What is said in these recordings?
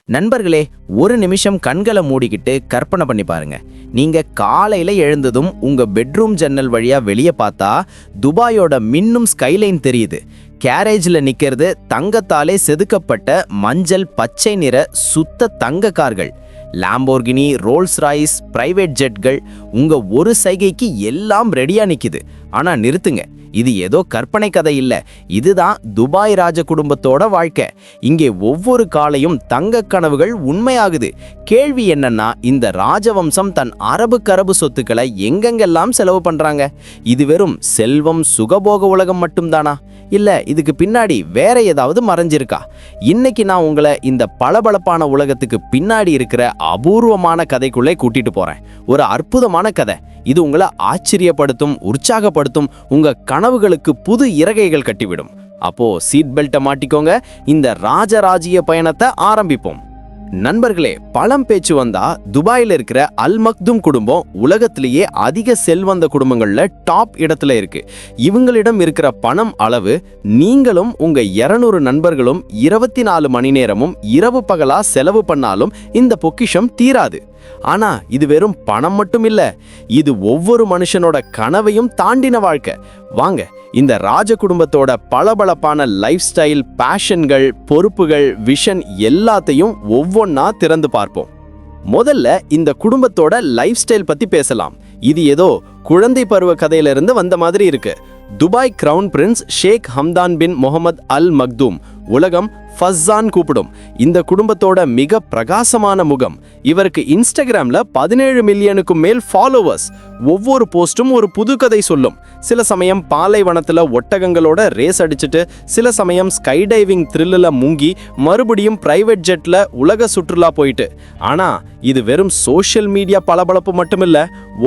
நண்பர்களே, ஒரு நிமிஷம் கண்களை மூடிக்கிட்டு கற்பனை பண்ணி பாருங்க. நீங்க காலையில எழுந்ததும் உங்க பெட்ரூம் ஜன்னல் வழியா வெளியே பார்த்தா துபாயோட மின்னும் ஸ்கைலைன் தெரியுது. கேரேஜ்ல நிக்கிறது தங்கத்தாலே செதுக்கப்பட்ட மஞ்சள் பச்சை நிற சுத்த தங்க கார்கள். லாம்போர்கினி, ரோல்ஸ் ராய்ஸ், பிரைவேட் ஜெட்கள். உங்க ஒரு சைகைக்கு எல்லாம் ரெடியா நிக்குது. ஆனா நிறுத்துங்க, இது ஏதோ கற்பனை கதை இல்ல. இதுதான் துபாய் ராஜ குடும்பத்தோட வாழ்க்கை. இங்கே ஒவ்வொரு காலையும் தங்க கனவுகள் உண்மையாகுது. கேள்வி என்னன்னா, இந்த ராஜவம்சம் தன் அரபு கரபு சொத்துக்களை எங்கெங்கெல்லாம் செலவு பண்றாங்க? இது வெறும் செல்வம் சுகபோக உலகம் மட்டும்தானா, இல்ல இதுக்கு பின்னாடி வேற ஏதாவது மறைஞ்சிருக்கா? இன்னைக்கு நான் உங்களை இந்த பளபளப்பான உலகத்துக்கு பின்னாடி இருக்கிற அபூர்வமான கதைக்குள்ளே கூட்டிட்டு போறேன். ஒரு அற்புதமான கதை. இது உங்களை ஆச்சரியப்படுத்தும், உற்சாகப்படுத்தும், உங்க கனவுகளுக்கு புது இறகைகள் கட்டிவிடும். அப்போ சீட் பெல்ட்டை மாட்டிக்கோங்க. இந்த ராஜராஜ்ய பயணத்தை ஆரம்பிப்போம். நண்பர்களே, பழம் பேச்சு வந்தா துபாயில் இருக்கிற அல் மக்தும் குடும்பம் உலகத்திலேயே அதிக செல்வந்த குடும்பங்கள்ல டாப் இடத்துல இருக்கு. இவங்களிடம் இருக்கிற பணம் அளவு நீங்களும் உங்க 200 நண்பர்களும் 24 மணி நேரமும் இரவு பகலா செலவு பண்ணாலும் இந்த பொக்கிஷம் தீராது. ஆனா இது வெறும் பணம் மட்டும் இல்ல, இது ஒவ்வொரு மனுஷனோட கனவையும் தாண்டின வாழ்க்கை. வாங்க, இந்த ராஜ குடும்பத்தோட பளபளப்பான லைஃப் ஸ்டைல், பேஷன்கள், பொறுப்புகள், விஷன் எல்லாத்தையும் ஒவ்வொன்னா திறந்து பார்ப்போம். முதல்ல இந்த குடும்பத்தோட லைஃப் ஸ்டைல் பத்தி பேசலாம். இது ஏதோ குழந்தை பருவ கதையிலிருந்து வந்த மாதிரி இருக்கு. துபாய் கிரவுன் பிரின்ஸ் ஷேக் ஹம்தான் பின் முகமது அல் மக்தூம், உலகம் ஃபஸ்ஸான் கூப்பிடும். இந்த குடும்பத்தோட மிக பிரகாசமான முகம். இவருக்கு இன்ஸ்டாகிராம்ல 17 மில்லியனுக்கும் மேல் ஃபாலோவர்ஸ். ஒவ்வொரு போஸ்டும் ஒரு புது கதை சொல்லும். சில சமயம் பாலைவனத்துல ஒட்டகங்களோட ரேஸ் அடிச்சுட்டு, சில சமயம் ஸ்கை டைவிங் த்ரில்லில் முங்கி, மறுபடியும் பிரைவேட் ஜெட்ல உலக சுற்றுலா போயிட்டு. ஆனா இது வெறும் சோஷியல் மீடியா பளபளப்பு மட்டுமில்ல,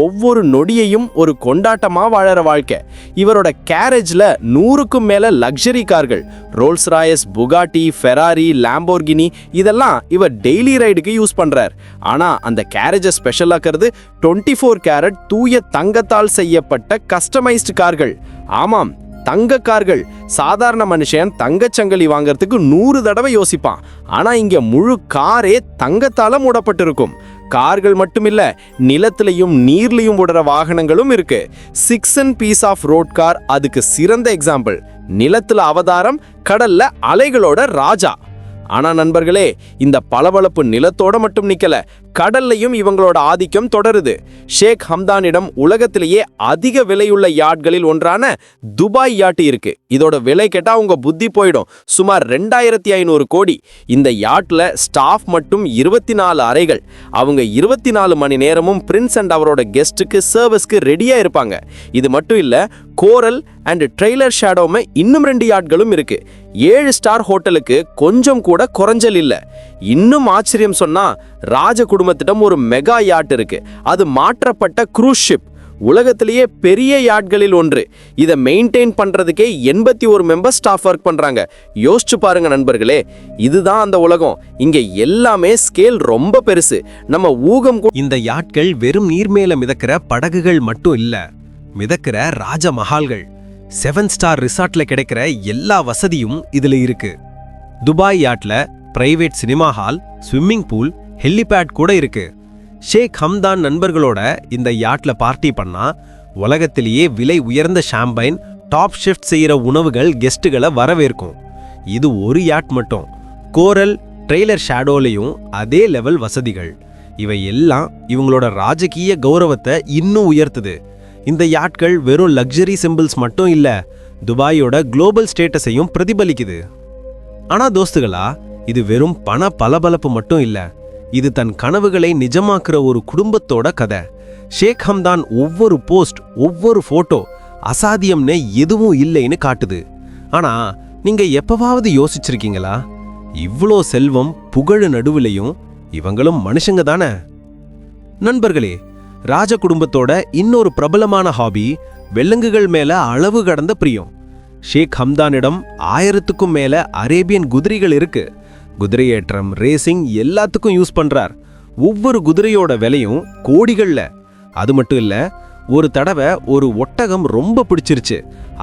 ஒவ்வொரு நொடியையும் ஒரு கொண்டாட்டமா வாழற வாழ்க்கை. இவரோட கேரேஜ்ல 100க்கும் மேல லக்ஸரி கார்கள், Rolls Royce, Bugatti, Ferrari, Lamborghini, இதெல்லாம் இவர் டெய்லி ரைடுக்கு யூஸ் பண்றார். ஆனா அந்த கேரேஜை ஸ்பெஷல் ஆக்குறது 24 கேரட் தூய தங்கத்தால் செய்யப்பட்ட கஸ்டமைஸ்டு கார்கள். ஆமாம், தங்க கார்கள். சாதாரண மனுஷன் தங்கச்சங்கிலி வாங்கறதுக்கு 100 தடவை யோசிப்பான். ஆனா இங்க முழு காரே தங்கத்தால மூடப்பட்டிருக்கும். கார்கள் மட்டுமில்ல, நிலத்திலையும் நீர்லையும் ஓடுற வாகனங்களும் இருக்கு. 6 பீஸ் ஆஃப் ரோட் கார் அதுக்கு சிறந்த எக்ஸாம்பிள். நிலத்துல அவதாரம், கடல்ல அலைகளோட ராஜா. ஆனா நண்பர்களே, இந்த பளபளப்பு நிலத்தோட மட்டும் நிக்கல, கடல்லையும் இவங்களோட ஆதிக்கம் தொடருது. ஷேக் ஹம்தானிடம் உலகத்திலேயே அதிக விலையுள்ள யாட்களில் ஒன்றான துபாய் யாட் இருக்கு. இதோட விலை கேட்டா உங்க புத்தி போயிடும். சுமார் 2500 கோடி. இந்த யாட்ல ஸ்டாஃப் மட்டும் 24 அறைகள். அவங்க 24 மணி நேரமும் பிரின்ஸ் அண்ட் அவரோட கெஸ்ட்டுக்கு சர்வீஸ்க்கு ரெடியா இருப்பாங்க. இது மட்டும் இல்ல, கோரல் அண்ட் ட்ரெய்லர் ஷேடோமே இன்னும் 2 யாட்களும் இருக்கு. 7 ஸ்டார் ஹோட்டலுக்கு கொஞ்சம் கூட குறைஞ்சல் இல்ல. இன்னும் ஆச்சரியம் சொன்னா, ராஜ குடும்பத்திடம் ஒரு மெகா யாட் இருக்கு. அது மாற்றப்பட்ட க்ரூஸ் ஷிப். உலகத்திலேயே பெரிய யாட்களில் ஒன்று. இதை மெயின்டைன் பண்றதுக்கே 81 மெம்பர் ஸ்டாஃப் ஒர்க் பண்றாங்க. யோசிச்சு பாருங்க நண்பர்களே, இதுதான் அந்த உலகம். இங்க எல்லாமே ஸ்கேல் ரொம்ப பெருசு. நம்ம ஊகம். இந்த யாட்கள் வெறும் நீர்மேல மிதக்கிற படகுகள் மட்டும் இல்ல, மிதக்கிற ராஜமஹால்கள். 7 ஸ்டார் ரிசார்ட்ல கிடைக்கிற எல்லா வசதியும் இதுல இருக்கு. துபாய் யாட்ல private cinema hall, swimming pool, helipad கூட இருக்கு. ஷேக் ஹம்தான் நண்பர்களோட இந்த யாட்ல பார்ட்டி பண்ணா உலகத்திலேயே விலை உயர்ந்த ஷாம்பைன், டாப் ஷிஃப்ட் செய்யற உணவுகள் கெஸ்ட்டுகளை வரவேற்கும். இது ஒரு யாட் மட்டும். கோரல், ட்ரெய்லர் ஷேடோலையும் அதே லெவல் வசதிகள். இவை எல்லாம் இவங்களோட ராஜகீய கௌரவத்தை இன்னும் உயர்த்துது. இந்த யாட்கள் வெறும் லக்ஸரி சிம்பிள்ஸ் மட்டும் இல்ல, துபாயோட குளோபல் ஸ்டேட்டஸையும் பிரதிபலிக்குது. ஆனா தோஸ்துகளா, இது வெறும் பண பளபளப்பு மட்டும் இல்ல, இது தன் கனவுகளை நிஜமாக்குற ஒரு குடும்பத்தோட கதை. ஷேக் ஹம்தான் ஒவ்வொரு போஸ்ட், ஒவ்வொரு போட்டோ அசாத்தியம்னு எதுவும் இல்லைன்னு காட்டுது. ஆனா நீங்க எப்பவாவது யோசிச்சிருக்கீங்களா, இவ்ளோ செல்வம் புகழு நடுவுலையும் இவங்களும் மனுஷங்க தானே? நண்பர்களே, ராஜ குடும்பத்தோட இன்னொரு பிரபலமான ஹாபி விலங்குகள் மேல அளவு கடந்த பிரியம். ஷேக் ஹம்தானிடம் 1000க்கும் மேல அரேபியன் குதிரைகள் இருக்கு. குதிரையேற்றம், ரேசிங் எல்லாத்துக்கும் யூஸ் பண்றார். ஒவ்வொரு குதிரையோட விலையும் கோடிகள்ல. அது மட்டும் இல்ல, ஒரு தடவை ஒரு ஒட்டகம் ரொம்ப பிடிச்சிருச்சு.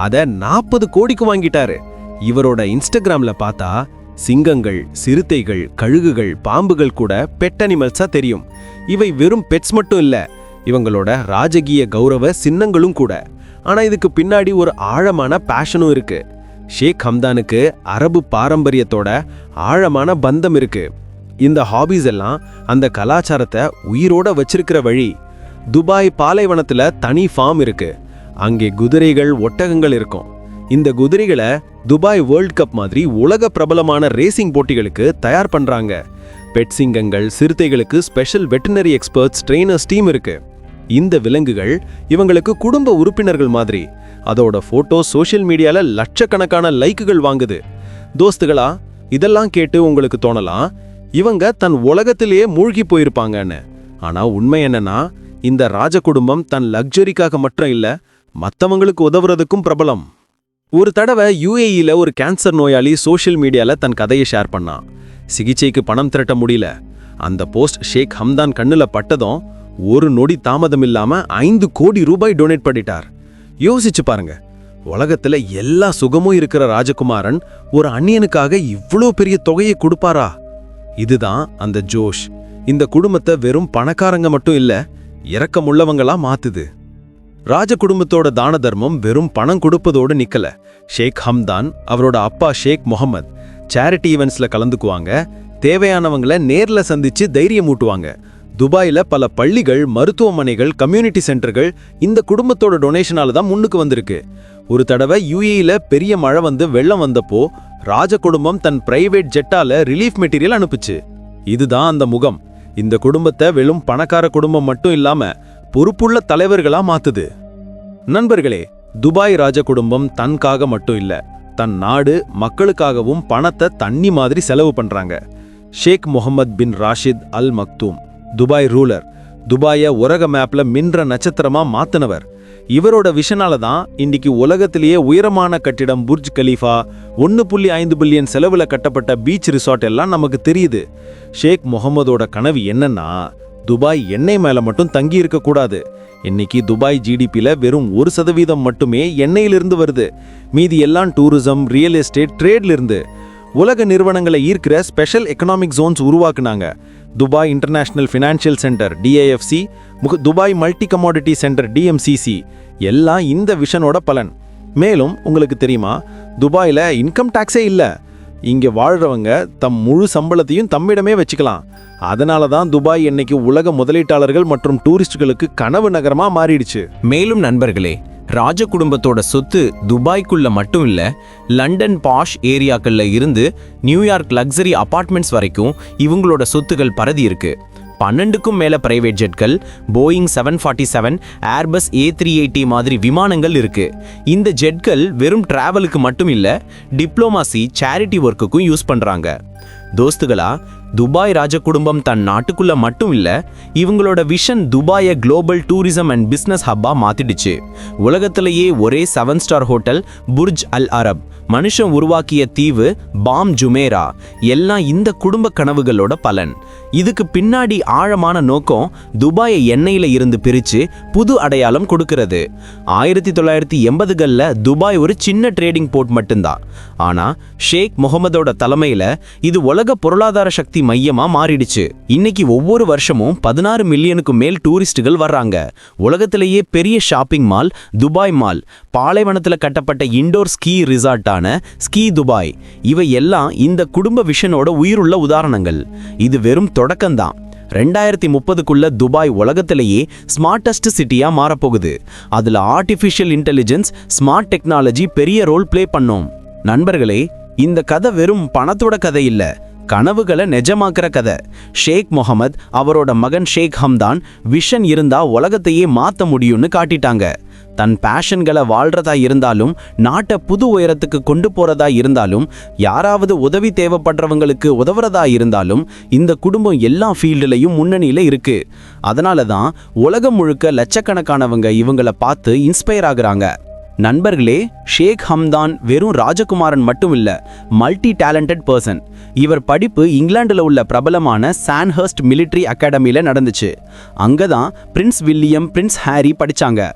அத 40 கோடிக்கு வாங்கிட்டாரு. இவரோட இன்ஸ்டாகிராம்ல பார்த்தா சிங்கங்கள், சிறுத்தைகள், கழுகுகள், பாம்புகள் கூட பெட் அனிமல்ஸா தெரியும். இவை வெறும் பெட்ஸ் மட்டும் இல்ல, இவங்களோட ராஜகீய கௌரவ சின்னங்களும் கூட. ஆனா இதுக்கு பின்னாடி ஒரு ஆழமான பேஷனும் இருக்கு. ஷேக் ஹம்தானுக்கு அரபு பாரம்பரியத்தோட ஆழமான பந்தம் இருக்கு. இந்த ஹாபீஸ் எல்லாம் அந்த கலாச்சாரத்தை உயிரோட வச்சிருக்கிற வழி. துபாய் பாலைவனத்துல தனி ஃபார்ம் இருக்கு. அங்கே குதிரைகள், ஒட்டகங்கள் இருக்கும். இந்த குதிரைகளை துபாய் வேர்ல்ட் கப் மாதிரி உலக பிரபலமான ரேசிங் போட்டிகளுக்கு தயார் பண்றாங்க. பெட் சிங்கங்கள், சிறுத்தைகளுக்கு special veterinary experts, trainers team இருக்கு. இந்த விலங்குகள் இவங்களுக்கு குடும்ப உறுப்பினர்கள் மாதிரி. அதோட போட்டோ சோஷியல் மீடியால லட்சக்கணக்கான லைக்குகள் வாங்குது. தோஸ்துகளா, இதெல்லாம் கேட்டு உங்களுக்கு தோணலாம், இவங்க தன் உலகத்திலேயே மூழ்கி போயிருப்பாங்கன்னு. ஆனா உண்மை என்னன்னா, இந்த ராஜ குடும்பம் தன் லக்ஸரிக்காக மட்டும் இல்ல, மத்தவங்களுக்கு உதவுறதுக்கும் பிரபலம். ஒரு தடவை UAEல ஒரு கேன்சர் நோயாளி சோஷியல் மீடியால தன் கதையை ஷேர் பண்ணான். சிகிச்சைக்கு பணம் திரட்ட முடியல. அந்த போஸ்ட் ஷேக் ஹம்தான் கண்ணுல பட்டதும் ஒரு நொடி தாமதம் இல்லாம 5 கோடி ரூபாய் டொனேட் பண்ணிட்டார். யோசிச்சு பாருங்க, உலகத்துல எல்லா சுகமும் இருக்கிற ராஜகுமாரன் ஒரு அந்நியனுக்காக இவ்வளோ பெரிய தொகையை கொடுப்பாரா? இதுதான் அந்த ஜோஷ். இந்த குடும்பத்தை வெறும் பணக்காரங்க மட்டும் இல்ல, இரக்கமுள்ளவங்களா மாத்துது. ராஜ குடும்பத்தோட தான தர்மம் வெறும் பணம் கொடுப்பதோடு நிக்கல. ஷேக் ஹம்தான், அவரோட அப்பா ஷேக் முகமது சேரிட்டி ஈவெண்ட்ஸ்ல கலந்துக்குவாங்க. தேவையானவங்களை நேர்ல சந்திச்சு தைரியம் ஊட்டுவாங்க. துபாயில பல பள்ளிகள், மருத்துவமனைகள், கம்யூனிட்டி சென்டர்கள் இந்த குடும்பத்தோட டொனேஷனால தான் முன்னுக்கு வந்திருக்கு. ஒரு தடவை UAEல பெரிய மழை வந்து வெள்ளம் வந்தப்போ ராஜ குடும்பம் தன் பிரைவேட் ஜெட்டால ரிலீஃப் மெட்டீரியல் அனுப்புச்சு. இதுதான் அந்த முகம். இந்த குடும்பத்தை வெறும் பணக்கார குடும்பம் மட்டும் இல்லாம பொறுப்புள்ள தலைவர்களா மாத்துது. நண்பர்களே, துபாய் ராஜ குடும்பம் தன்காக மட்டும் இல்ல, தன் நாடு மக்களுக்காகவும் பணத்தை தண்ணி மாதிரி செலவு பண்றாங்க. ஷேக் முகமது பின் ராஷித் அல் மக்தூம், துபாய் ரூலர், துபாய உலக மேப்ல மின்ற நட்சத்திரமா மாத்தினவர். இவரோட விஷனால தான் இன்னைக்கு உலகத்திலேயே உயரமான கட்டிடம் புர்ஜ் கலீஃபா, 1.5 பில்லியன் செலவுல கட்டப்பட்ட பீச் ரிசார்ட் எல்லாம் நமக்கு தெரியுது. ஷேக் முகமதோட கனவு என்னன்னா, துபாய் எண்ணெய் மேல மட்டும் தங்கி இருக்க கூடாது. இன்னைக்கு துபாய் GDPல வெறும் 1% மட்டுமே எண்ணெயிலிருந்து வருது. மீதி எல்லாம் டூரிசம், ரியல் எஸ்டேட், ட்ரேட்ல இருந்து. உலக நிறுவனங்களை ஈர்க்கிற ஸ்பெஷல் எக்கனாமிக் ஜோன்ஸ் உருவாக்குனாங்க. Dubai international financial centre DIFC, Dubai multi commodity centre DMCC எல்லாம் இந்த விஷனோட பலன். மேலும் உங்களுக்கு தெரியுமா, துபாயில இன்கம் டாக்ஸே இல்ல. இங்க வாழ்றவங்க தம் முழு சம்பளத்தையும் தம்மிடமே வச்சுக்கலாம். அதனால தான் துபாய் இன்னைக்கு உலக முதலீட்டாளர்கள் மற்றும் டூரிஸ்டுகளுக்கு கனவு நகரமா மாறிடுச்சு. மேலும் நண்பர்களே, ராஜ குடும்பத்தோட சொத்து துபாய்க்குள்ள மட்டும் இல்ல, லண்டன் பாஷ் ஏரியாக்கள்ல இருந்து நியூயார்க் லக்ஸரி அபார்ட்மெண்ட்ஸ் வரைக்கும் இவங்களோட சொத்துகள் பரதி இருக்கு. 12க்கும் மேல பிரைவேட் ஜெட்கள், போயிங் 747, ஏர்பஸ் A380 மாதிரி விமானங்கள் இருக்கு. இந்த ஜெட்கள் வெறும் டிராவலுக்கு மட்டும் இல்ல, டிப்ளோமாசி, சேரிட்டி ஒர்க்குக்கும் யூஸ் பண்றாங்க. தோஸ்துகளா, துபாய் ராஜ குடும்பம் தன் நாட்டுக்குள்ள மட்டும் இல்ல, இவங்களோட விஷன் துபாயை குளோபல் டூரிசம் அண்ட் பிசினஸ் ஹப்பா மாத்திடுச்சு. உலகத்திலேயே ஒரே 7 star hotel Burj Al Arab, மனுஷன் உருவாக்கிய தீவு பாம் ஜுமேரா எல்லாம் இந்த குடும்ப கனவுகளோட பலன். இதுக்கு பின்னாடி ஆழமான நோக்கம் துபாயை எண்ணெயில இருந்து பிரிச்சு புது அடையாளம் கொடுக்கிறது. 1980களில் துபாய் ஒரு சின்ன ட்ரேடிங் போர்ட் மட்டும்தான். ஆனா ஷேக் முகமதோட தலைமையில இது உலக பொருளாதார சக்தி மையமா மாறிடுச்சு. இன்னைக்கு ஒவ்வொரு வருஷமும் 16 மில்லியனுக்கு மேல் டூரிஸ்டுகள் வர்றாங்க. உலகத்திலேயே பெரிய ஷாப்பிங் மால் துபாய் மால், பாலைவனத்துல கட்டப்பட்ட இண்டோர் ஸ்கீ ரிசார்ட்டான ஸ்கீ துபாய், இவை எல்லாம் இந்த குடும்ப விஷனோட உயிருள்ள உதாரணங்கள். இது வெறும் தொடக்கம்தான். 2030க்குள்ள துபாய் உலகத்திலேயே ஸ்மார்ட்டஸ்ட் சிட்டியா மாறப்போகுது. அதுல ஆர்டிஃபிஷியல் இன்டெலிஜென்ஸ், ஸ்மார்ட் டெக்னாலஜி பெரிய ரோல் பிளே பண்ணும். நண்பர்களே, இந்த கதை வெறும் பணத்தோட கதை இல்ல, கனவுகளை நிஜமாக்குற கதை. ஷேக் முகமது, அவரோட மகன் ஷேக் ஹம்தான் விஷன் இருந்தா உலகத்தையே மாத்த முடியும்னு காட்டிட்டாங்க. தன் பேஷன்களை வாழ்றதா இருந்தாலும், நாட்டை புது உயரத்துக்கு கொண்டு போறதா இருந்தாலும், யாராவது உதவி தேவைப்படுறவங்களுக்கு உதவுறதா இருந்தாலும், இந்த குடும்பம் எல்லா ஃபீல்டுலையும் முன்னணியில இருக்கு. அதனால தான் உலகம் முழுக்க லட்சக்கணக்கானவங்க இவங்களை பார்த்து இன்ஸ்பயர் ஆகுறாங்க. நண்பர்களே, ஷேக் ஹம்தான் வெறும் ராஜகுமாரன் மட்டும் இல்ல, மல்டி டேலண்டட் பர்சன். இவர் படிப்பு இங்கிலாந்துல உள்ள பிரபலமான சான்ஹர்ஸ்ட் மிலிட்டரி அகாடமியில நடந்துச்சு. அங்கதான் பிரின்ஸ் வில்லியம், பிரின்ஸ் ஹாரி படிச்சாங்க.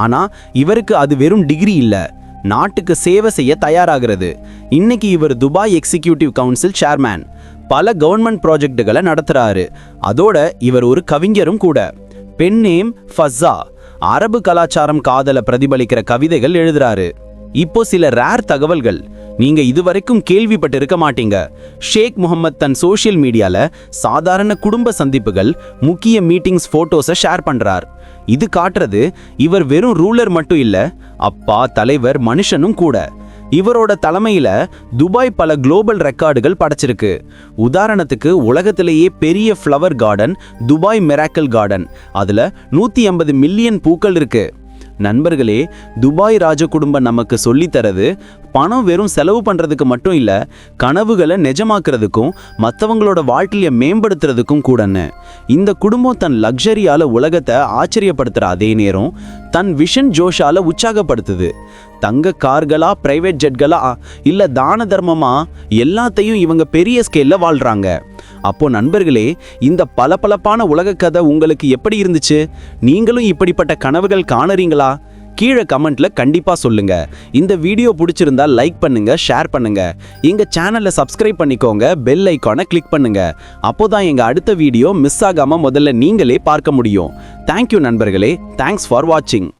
ஆனா இவருக்கு அது வெறும் டிகிரி இல்ல, நாட்டுக்கு சேவை செய்ய தயாராகிறது. இன்னைக்கு இவர் துபாய் எக்ஸிக்யூட்டிவ் கவுன்சில் சேர்மேன். பல கவர்மெண்ட் ப்ராஜெக்டுகளை நடத்துறாரு. அதோட இவர் ஒரு கவிஞரும் கூட. பெண் நேம் ஃபஸ்ஸா. அரபு கலாச்சாரம் காதலை பிரதிபலிக்கிற கவிதைகள் எழுதுறாரு. இப்போ சில ரேர் தகவல்கள் நீங்க இதுவரைக்கும் கேள்விப்பட்டிருக்க மாட்டீங்க. ஷேக் முகமது தன் சோஷியல் மீடியால சாதாரண குடும்ப சந்திப்புகள், முக்கிய மீட்டிங்ஸ் போட்டோஸை ஷேர் பண்றார். இது காட்டுறது இவர் வெறும் ரூலர் மட்டும் இல்ல, அப்பா, தலைவர், மனுஷனும் கூட. இவரோட தலைமையில துபாய் பல குளோபல் ரெக்கார்டுகள் படைச்சிருக்கு. உதாரணத்துக்கு உலகத்திலேயே பெரிய flower garden Dubai miracle garden. அதுல 150 மில்லியன் பூக்கள் இருக்கு. நண்பர்களே, துபாய் ராஜ குடும்பம் நமக்கு சொல்லித்தரது பணம் வெறும் செலவு பண்றதுக்கு மட்டும் இல்ல, கனவுகளை நிஜமாக்குறதுக்கும் மற்றவங்களோட வாழ்க்கையை மேம்படுத்துறதுக்கும் கூடன்னு. இந்த குடும்பம் தன் லக்ஸரியால உலகத்தை ஆச்சரியப்படுத்துற அதே நேரம் தன் விஷன் ஜோஷால உற்சாகப்படுத்துது. தங்க கார்களா, பிரைவேட் ஜெட்களா, இல்ல தான தர்மமா, எல்லாத்தையும் இவங்க பெரிய ஸ்கேல்ல வாழ்றாங்க. அப்போ நண்பர்களே, இந்த பளபளப்பான உலக கதை உங்களுக்கு எப்படி இருந்துச்சு? நீங்களும் இப்படிப்பட்ட கனவுகள் காணறீங்களா? கீழே கமெண்ட்ல கண்டிப்பா சொல்லுங்க. இந்த வீடியோ பிடிச்சிருந்தா லைக் பண்ணுங்க, ஷேர் பண்ணுங்க. எங்க சேனலை சப்ஸ்கிரைப் பண்ணிக்கோங்க, பெல் ஐகானை கிளிக் பண்ணுங்க. அப்போதான் எங்க அடுத்த வீடியோ மிஸ் ஆகாம முதல்ல நீங்களே பார்க்க முடியும். தேங்க்யூ நண்பர்களே. தேங்க்ஸ் ஃபார் வாட்சிங்.